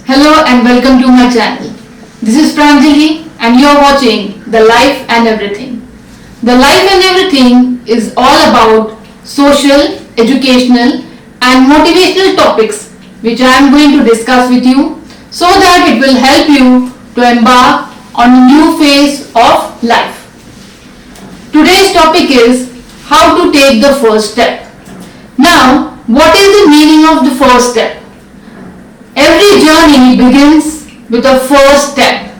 Hello and welcome to my channel. This is Pranjali and you are watching The Life and Everything. The Life and Everything is all about social, educational and motivational topics which I am going to discuss with you so that it will help you to embark on a new phase of life. Today's topic is how to take the first step. Now, what is the meaning of the first step? Every journey begins with a first step,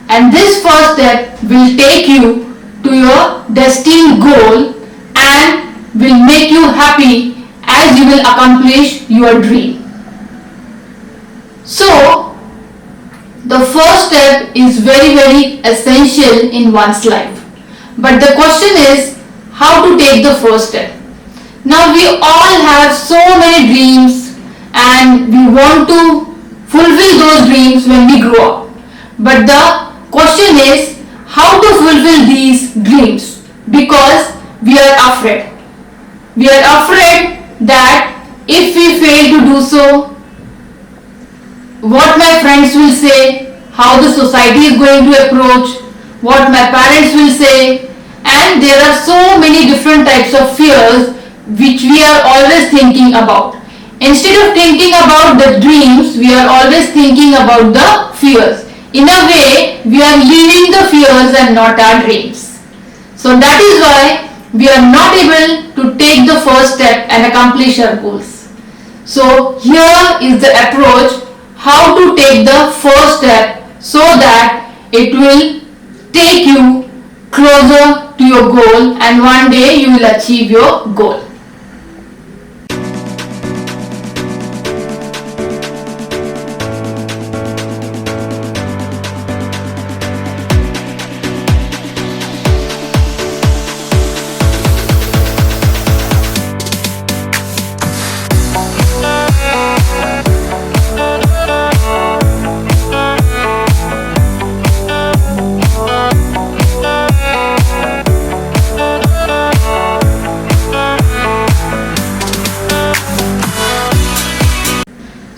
and this first step will take you to your destined goal and will make you happy as you will accomplish your dream. So, the first step is very essential in one's life. But the question is how to take the first step. Now we all have so many dreams and we want to fulfill those dreams when we grow up. But the question is how to fulfill these dreams, because we are afraid. We are afraid that if we fail to do so, what my friends will say, how the society is going to approach, what my parents will say, and there are so many different types of fears which we are always thinking about. Instead of thinking about the dreams, we are always thinking about the fears. In a way, we are living the fears and not our dreams. So that is why we are not able to take the first step and accomplish our goals. So here is the approach how to take the first step so that it will take you closer to your goal and one day you will achieve your goal.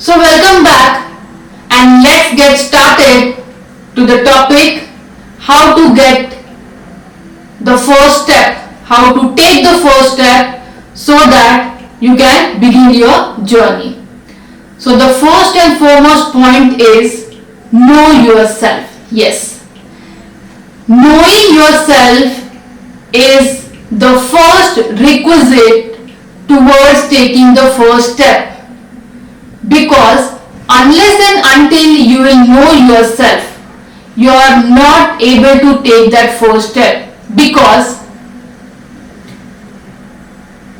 So welcome back and let's get started to the topic how to get the first step, how to take the first step so that you can begin your journey. So the first and foremost point is know yourself. Yes, knowing yourself is the first requisite towards taking the first step. Because unless and until you will know yourself, you are not able to take that first step, because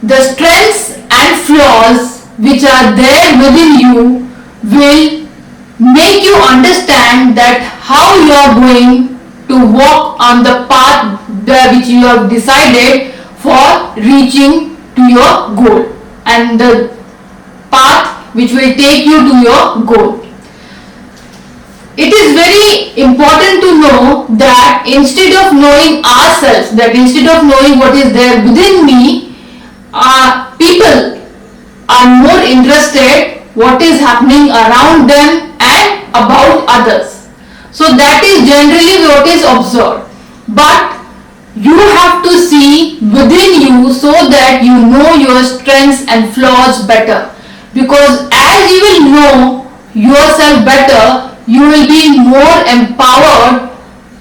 the strengths and flaws which are there within you will make you understand that how you are going to walk on the path which you have decided for reaching to your goal, and the path which will take you to your goal. It is very important to know that instead of knowing ourselves, that instead of knowing what is there within me, people are more interested what is happening around them and about others. So that is generally what is observed. But you have to see within you so that you know your strengths and flaws better. Because as you will know yourself better, you will be more empowered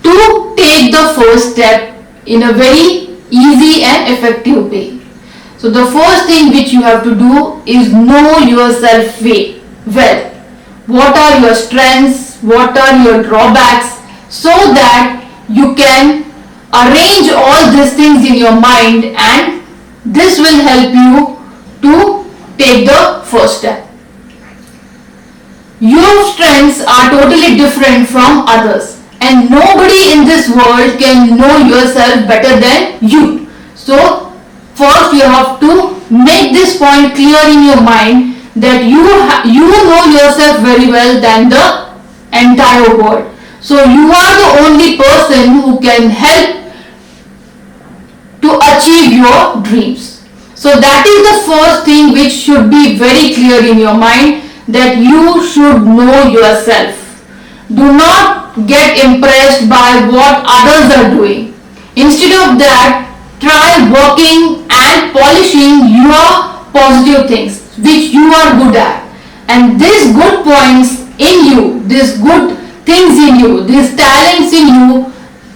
to take the first step in a very easy and effective way. So the first thing which you have to do is know yourself well. What are your strengths? What are your drawbacks? So that you can arrange all these things in your mind, and this will help you to take the first step. Your strengths are totally different from others, and nobody in this world can know yourself better than you. So first you have to make this point clear in your mind that you know yourself very well than the entire world. So you are the only person who can help to achieve your dreams. So that is the first thing which should be very clear in your mind, that you should know yourself. Do not get impressed by what others are doing. Instead of that, try working and polishing your positive things which you are good at. And these good points in you, these good things in you, these talents in you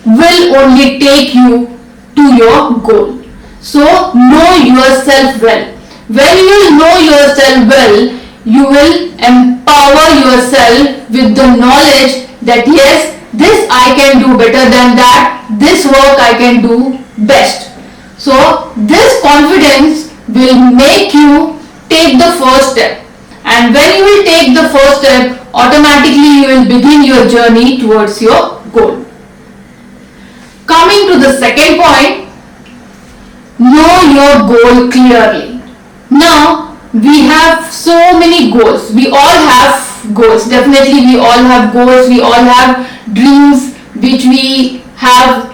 will only take you to your goal. So know yourself well. When you know yourself well, you will empower yourself with the knowledge that yes, this I can do better than that, this work I can do best. So this confidence will make you take the first step. And when you will take the first step, automatically you will begin your journey towards your goal. Coming to the second point, know your goal clearly. Now, we have so many goals. We all have goals. Definitely we all have goals. We all have dreams which we have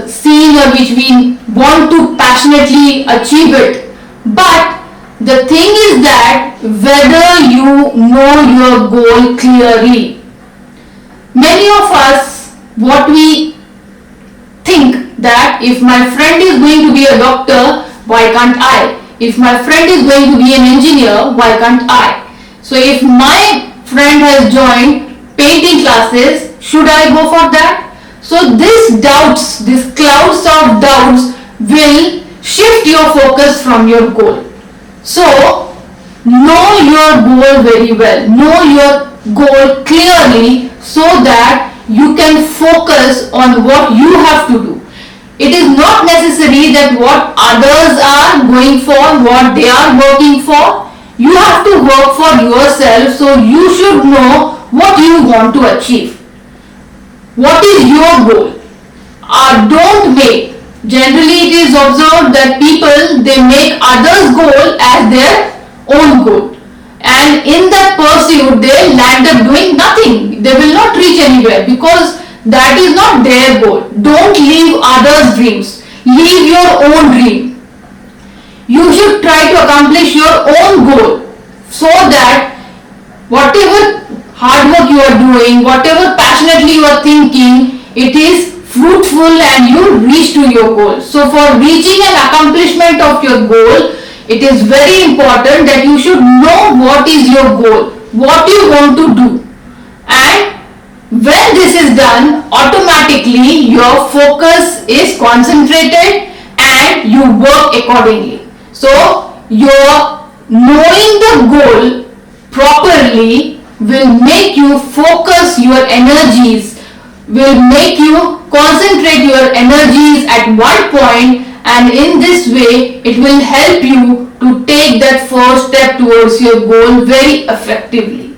seen or which we want to passionately achieve it. But the thing is that whether you know your goal clearly. Many of us, what we think that if my friend is going to be a doctor, why can't I? If my friend is going to be an engineer, why can't I? So if my friend has joined painting classes, should I go for that? So these doubts, these clouds of doubts will shift your focus from your goal. So know your goal very well. Know your goal clearly so that you can focus on what you have to do. It is not necessary that what others are going for, what they are working for. You have to work for yourself, so you should know what you want to achieve. What is your goal? Don't make. Generally it is observed that people, they make others' goal as their own goal. And in that pursuit, they land up doing nothing. They will not reach anywhere because that is not their goal. Don't leave others' dreams. Leave your own dream. You should try to accomplish your own goal so that whatever hard work you are doing, whatever passionately you are thinking, it is fruitful and you reach to your goal. So for reaching an accomplishment of your goal, it is very important that you should know what is your goal, what you want to do. And when this is done, automatically your focus is concentrated and you work accordingly. So your knowing the goal properly will make you focus your energies, will make you concentrate your energies at one point, and in this way it will help you to take that first step towards your goal very effectively.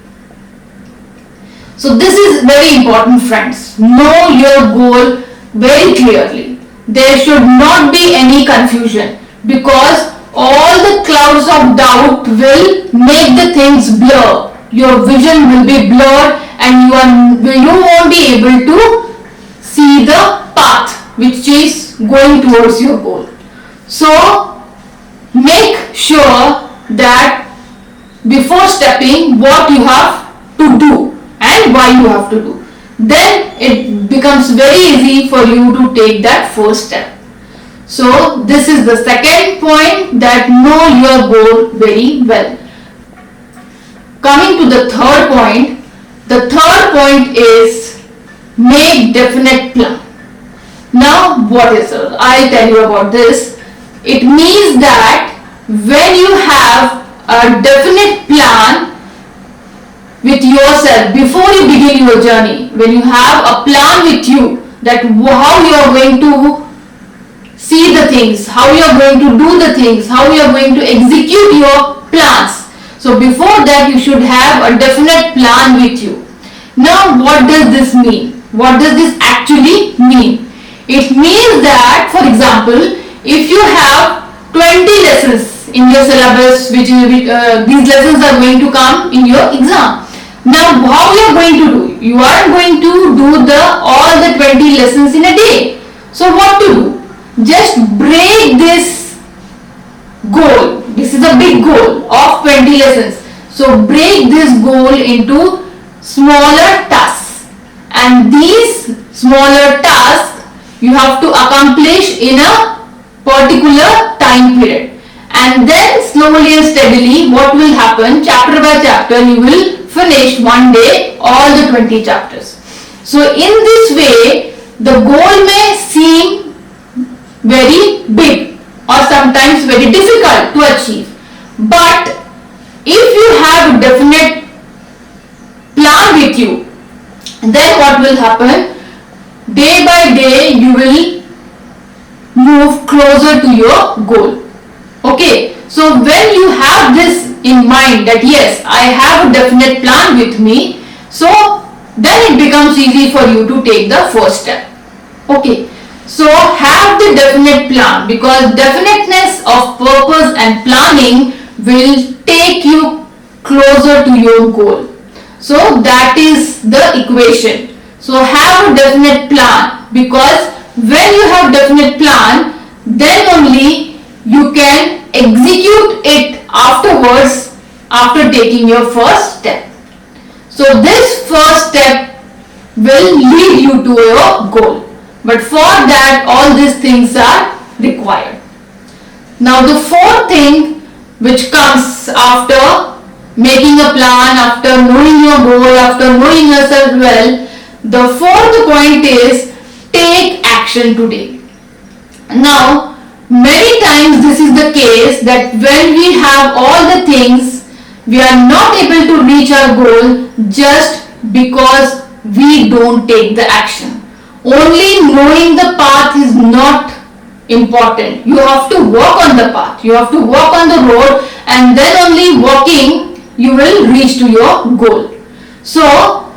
So this is very important, friends. Know your goal very clearly. There should not be any confusion because all the clouds of doubt will make the things blur. Your vision will be blurred and you won't be able to see the path which is going towards your goal. So make sure that before stepping what you have to do and why you have to do. Then it becomes very easy for you to take that first step. So this is the second point, that know your goal very well. Coming to the third point. The third point is make definite plan. Now what is it? I'll tell you about this. It means that when you have a definite plan with yourself before you begin your journey, when you have a plan with you that how you are going to see the things, how you are going to do the things, how you are going to execute your plans. So before that you should have a definite plan with you. Now what does this mean? What does this actually mean? It means that, for example, if you have 20 lessons in your syllabus, which these lessons are going to come in your exam. Now how you are going to do? You are going to do all the 20 lessons in a day. So what to do? Just break this goal. This is a big goal of 20 lessons. So break this goal into smaller tasks, and these smaller tasks you have to accomplish in a particular time period, and then slowly and steadily what will happen, chapter by chapter, you will finish one day all the 20 chapters. So in this way the goal may seem very big or sometimes very difficult to achieve, but if you have a definite plan with you, then what will happen, day by day you will move closer to your goal. Okay, so when you have this in mind that yes, I have a definite plan with me, so then it becomes easy for you to take the first step. Okay, so have the definite plan, because definiteness of purpose and planning will take you closer to your goal. So that is the equation. So have a definite plan, because when you have definite plan, then only you can execute it afterwards after taking your first step. So this first step will lead you to your goal. But for that, all these things are required. Now the fourth thing which comes after making a plan, after knowing your goal, after knowing yourself well, the fourth point is take action today. Now many times this is the case that when we have all the things, we are not able to reach our goal just because we don't take the action. Only knowing the path is not important. You have to walk on the path. You have to walk on the road, and then only walking you will reach to your goal. So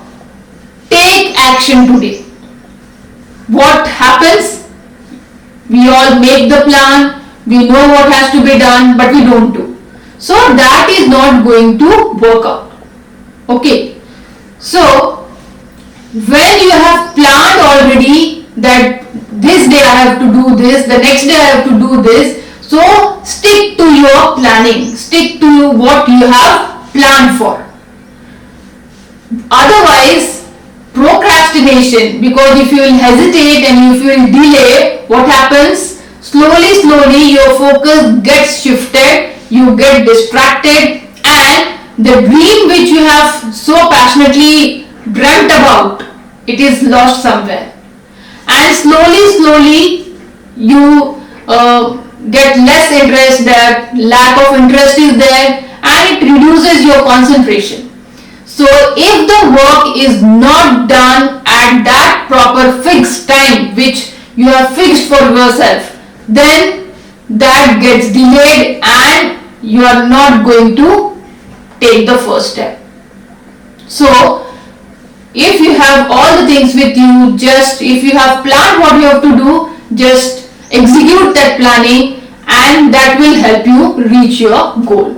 take action today. What happens? We all make the plan, we know what has to be done, but we don't do. So that is not going to work out. Okay. So when you have planned already that this day I have to do this, the next day I have to do this, so stick to your planning, stick to what you have planned for. Otherwise, procrastination, because if you will hesitate and if you will delay, what happens? Slowly your focus gets shifted, you get distracted, and the dream which you have so passionately dreamt about, it is lost somewhere. And slowly you get less interest, that lack of interest is there, and it reduces your concentration. So if the work is not done at that proper fixed time which you have fixed for yourself, then that gets delayed and you are not going to take the first step. So if you have all the things with you, just if you have planned what you have to do, just execute that planning, and that will help you reach your goal.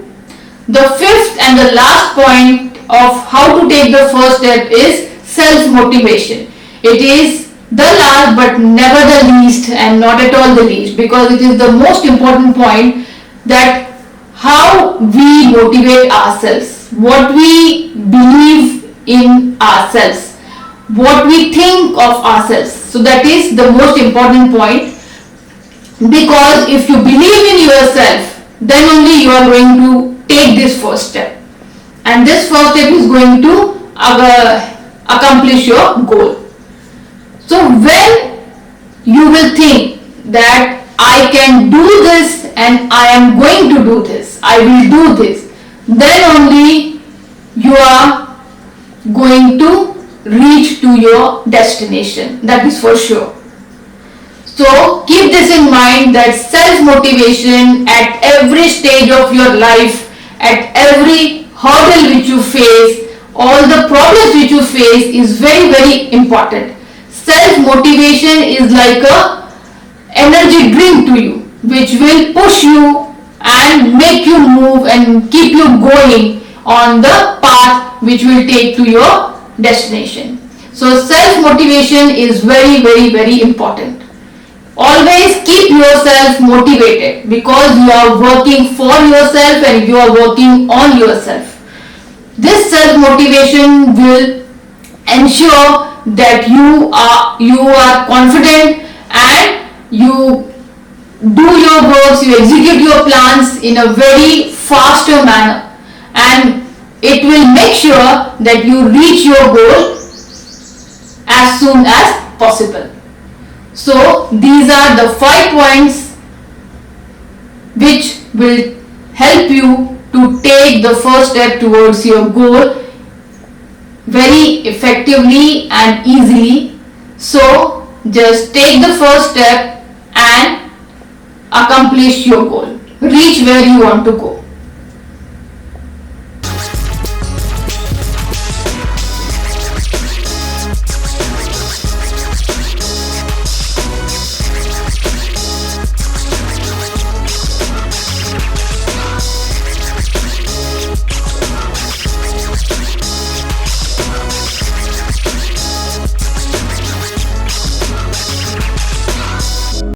The fifth and the last point of how to take the first step is self-motivation. It is the last but never the least, and not at all the least, because it is the most important point, that how we motivate ourselves, what we believe in ourselves, what we think of ourselves. So that is the most important point, because if you believe in yourself, then only you are going to take this first step, and this first step is going to accomplish your goal. So when you will think that I can do this and I am going to do this, I will do this, then only you are going to reach to your destination. That is for sure. So keep this in mind, that self-motivation at every stage of your life, at every hurdle which you face, all the problems which you face, is very important. Self-motivation is like a energy drink to you, which will push you and make you move and keep you going on the path which will take to your destination. So self-motivation is very important. Always keep yourself motivated because you are working for yourself and you are working on yourself. This self motivation will ensure that you are confident and you do your works, you execute your plans in a very faster manner, and it will make sure that you reach your goal as soon as possible. So these are the 5 points which will help you to take the first step towards your goal very effectively and easily. So just take the first step and accomplish your goal. Reach where you want to go.